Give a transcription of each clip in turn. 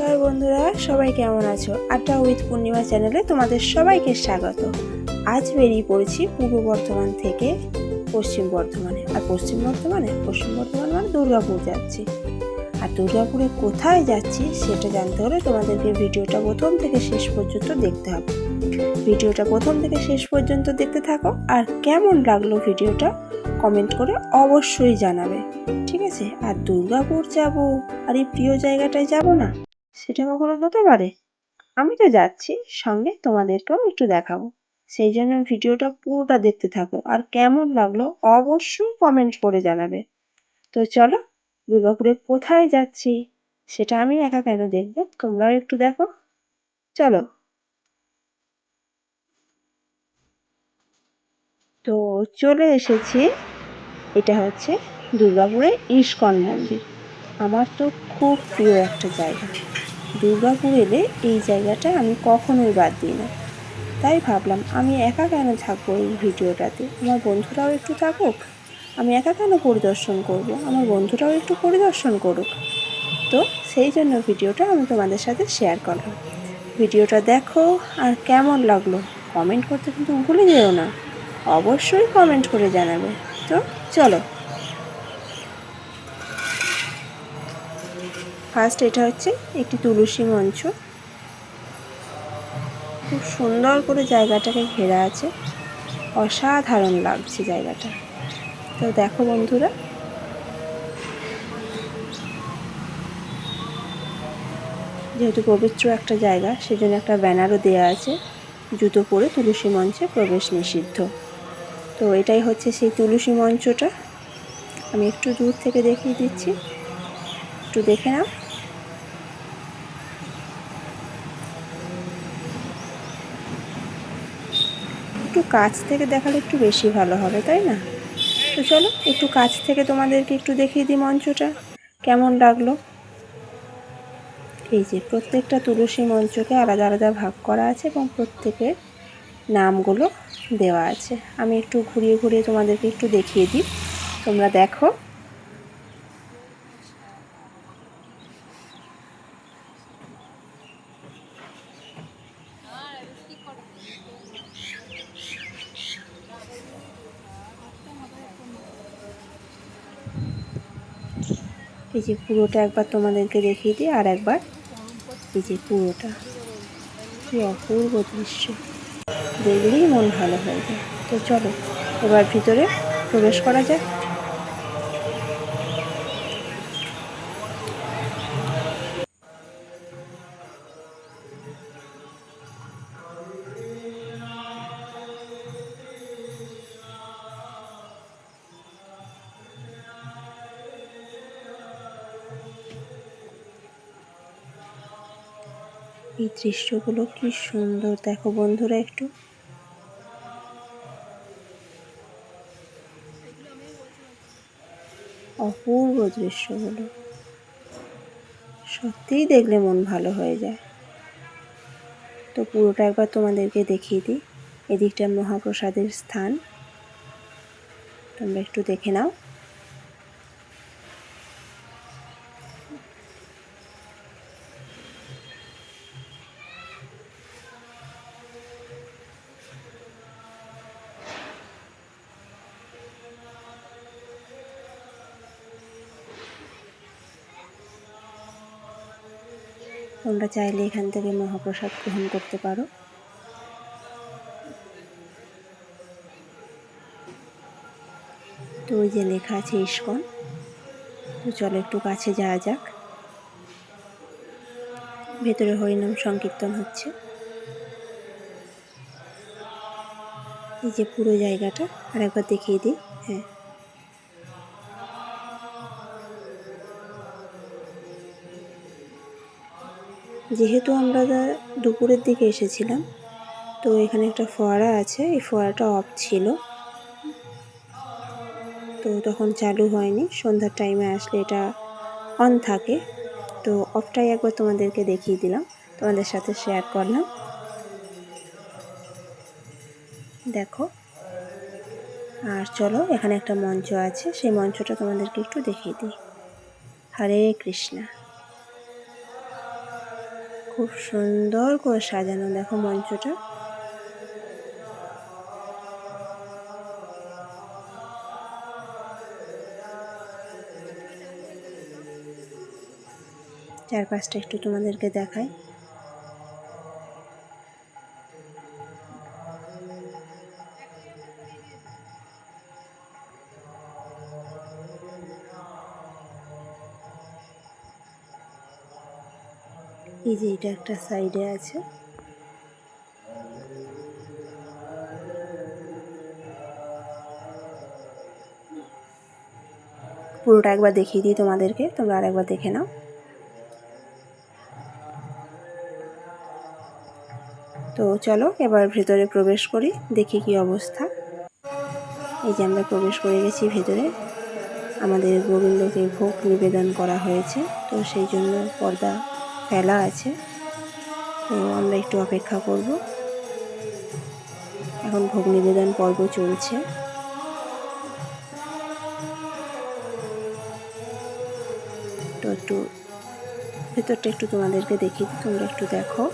নমস্কার বন্ধুরা, সবাই কেমন আছো? আড্ডা উইথ পূর্ণিমা চ্যানেলে তোমাদের সবাইকে স্বাগত। আজ বেরিয়ে পড়েছি পূর্ব বর্ধমান থেকে পশ্চিম বর্ধমানে। আর পশ্চিম বর্ধমান মানে দুর্গাপুর যাচ্ছি। আর দুর্গাপুরে কোথায় যাচ্ছি সেটা জানতে হলে তোমাদেরকে ভিডিওটা প্রথম থেকে শেষ পর্যন্ত দেখতে হবে। ভিডিওটা প্রথম থেকে শেষ পর্যন্ত দেখতে থাকো। আর কেমন লাগলো ভিডিওটা কমেন্ট করে অবশ্যই জানাবে, ঠিক আছে? আর দুর্গাপুর যাব আর এই প্রিয় জায়গাটায় যাব না, সেটা কখনো হতে পারে? আমি তো যাচ্ছি, সঙ্গে তোমাদেরকেও একটু দেখাবো। সেই জন্য ভিডিওটা পুরোটা দেখতে থাকো। আর কেমন লাগলো অবশ্যই কমেন্ট করে জানাবে। তো চলো, দুর্গাপুরে কোথায় যাচ্ছি সেটা আমি একা কেন দেখবো, তোমরাও একটু দেখো। চলো। তো চলে এসেছি, এটা হচ্ছে দুর্গাপুরের ইস্কন মন্দির। আমার তো খুব প্রিয় একটা জায়গা। দুর্গাপুর এলে এই জায়গাটা আমি কখনোই বাদ দিই না। তাই ভাবলাম আমি একা কেন থাকবো এই ভিডিওটাতে, আমার বন্ধুরাও একটু থাকুক। আমি একা কেন পরিদর্শন করব, আমার বন্ধুরাও একটু পরিদর্শন করুক। তো সেই জন্য ভিডিওটা আমি তোমাদের সাথে শেয়ার করলাম। ভিডিওটা দেখো, আর কেমন লাগলো কমেন্ট করতে কিন্তু ভুলে যেও না। অবশ্যই কমেন্ট করে জানাবে। তো চলো। ফার্স্ট এটা হচ্ছে একটি তুলসী মঞ্চ। খুব সুন্দর করে জায়গাটাকে ঘেরা আছে, অসাধারণ লাগছে জায়গাটা। তো দেখো বন্ধুরা, যেহেতু পবিত্র একটা জায়গা সেজন্য একটা ব্যানারও দেওয়া আছে, জুতো পরে তুলসী মঞ্চে প্রবেশ নিষিদ্ধ। তো এটাই হচ্ছে সেই তুলসী মঞ্চটা। আমি একটু দূর থেকে দেখিয়ে দিচ্ছি, একটু দেখে নাও। একটু কাছ থেকে দেখালে একটু বেশি ভালো হবে, তাই না? তো চলো একটু কাছ থেকে তোমাদেরকে একটু দেখিয়ে দিই মঞ্চটা কেমন লাগলো। এই যে প্রত্যেকটা তুলসী মঞ্চকে আলাদা আলাদা ভাগ করা আছে এবং প্রত্যেকের নামগুলো দেওয়া আছে। আমি একটু ঘুরিয়ে ঘুরিয়ে তোমাদেরকে একটু দেখিয়ে দিই, তোমরা দেখো। এই যে পুরোটা একবার তোমাদেরকে দেখিয়ে দিই, আর একবার এই যে পুরোটা, কি অপূর্ব দৃশ্য, দেখলেই মন ভালো হয়ে যায়। তো চলো এবার ভিতরে প্রবেশ করা যাক। এই দৃশ্যগুলো কি সুন্দর, দেখো বন্ধুরা একটু। অপূর্ব দৃশ্যগুলো, সত্যিই দেখলে মন ভালো হয়ে যায়। তো পুরোটা একবার তোমাদেরকে দেখিয়ে দিই। এদিকটা মহাপ্রসাদের স্থান, তোমরা একটু দেখে নাও। তোমরা চাইলে এখান থেকে মহাপ্রসাদ গ্রহণ করতে পারো। তো ওই যে লেখা আছে ইস্কন। তো চলো একটু কাছে যাওয়া যাক। ভেতরে হরিনাম সংকীর্তন হচ্ছে। এই যে পুরো জায়গাটা আর একবার দেখিয়ে দিই। হ্যাঁ, যেহেতু আমরা দুপুরের দিকে এসেছিলাম, তো এখানে একটা ফোয়ারা আছে, এই ফোয়ারাটা অফ ছিল, তো তখন চালু হয়নি। সন্ধ্যার টাইমে আসলে এটা অন থাকে। তো অফটাই একবার তোমাদেরকে দেখিয়ে দিলাম, তোমাদের সাথে শেয়ার করলাম। দেখো। আর চলো, এখানে একটা মঞ্চ আছে, সেই মঞ্চটা তোমাদেরকে একটু দেখিয়ে দিই। হরে কৃষ্ণা। খুব সুন্দর করে সাজানো, দেখো মঞ্চটা। চারপাশটা একটু তোমাদেরকে দেখাই। এই যে এটা একটা সাইডে আছে, পুরোটা একবার দেখিয়ে দিই তোমাদেরকে, তোমরা আর একবার দেখে নাও। তো চলো এবার ভেতরে প্রবেশ করি, দেখি কি অবস্থা। এই যে আমরা প্রবেশ করে গেছি ভেতরে। আমাদের গোবিন্দকে ভোগ নিবেদন করা হয়েছে, তো সেই জন্য পর্দা ফেলা আছে। তো আমরা একটু অপেক্ষা করব। এখন ভোগ নিবেদন পর্ব চলছে। তো একটু ভেতরটা একটু তোমাদেরকে দেখিয়ে দিই, তোমরা একটু দেখো।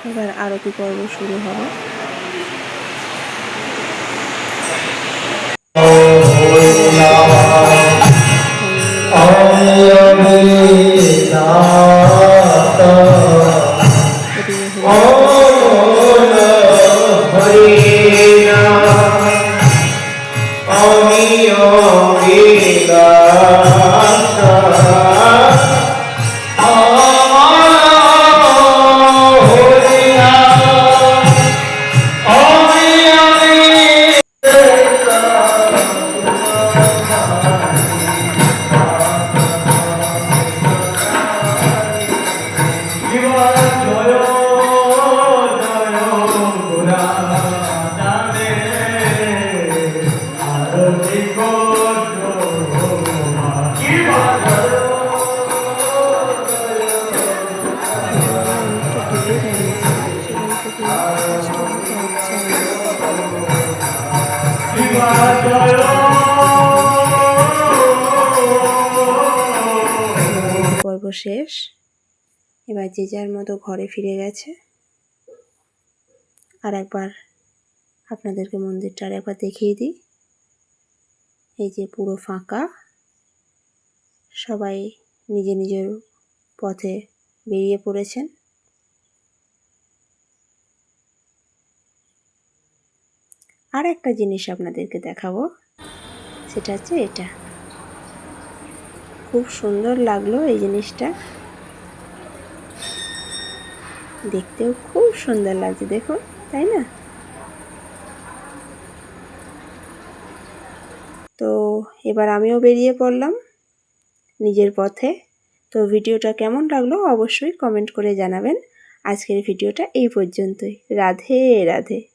এবার আরতি পর্ব শুরু হবে। পর্ব শেষ। এবার যে যার মতো ঘরে ফিরে গেছে। আর একবার আপনাদেরকে মন্দিরটা আর একবার দেখিয়ে দিই। এই যে পুরো ফাঁকা, সবাই নিজের নিজের পথে বেরিয়ে পড়েছেন। আর একটা জিনিস আপনাদেরকে দেখাবো, সেটা হচ্ছে এটা। খুব সুন্দর লাগলো এই জিনিসটা, দেখতেও খুব সুন্দর লাগছে, দেখুন, তাই না? তো এবার আমিও বেরিয়ে পড়লাম নিজের পথে। তো ভিডিওটা কেমন লাগলো অবশ্যই কমেন্ট করে জানাবেন। আজকের ভিডিওটা এই পর্যন্তই। রাধে রাধে।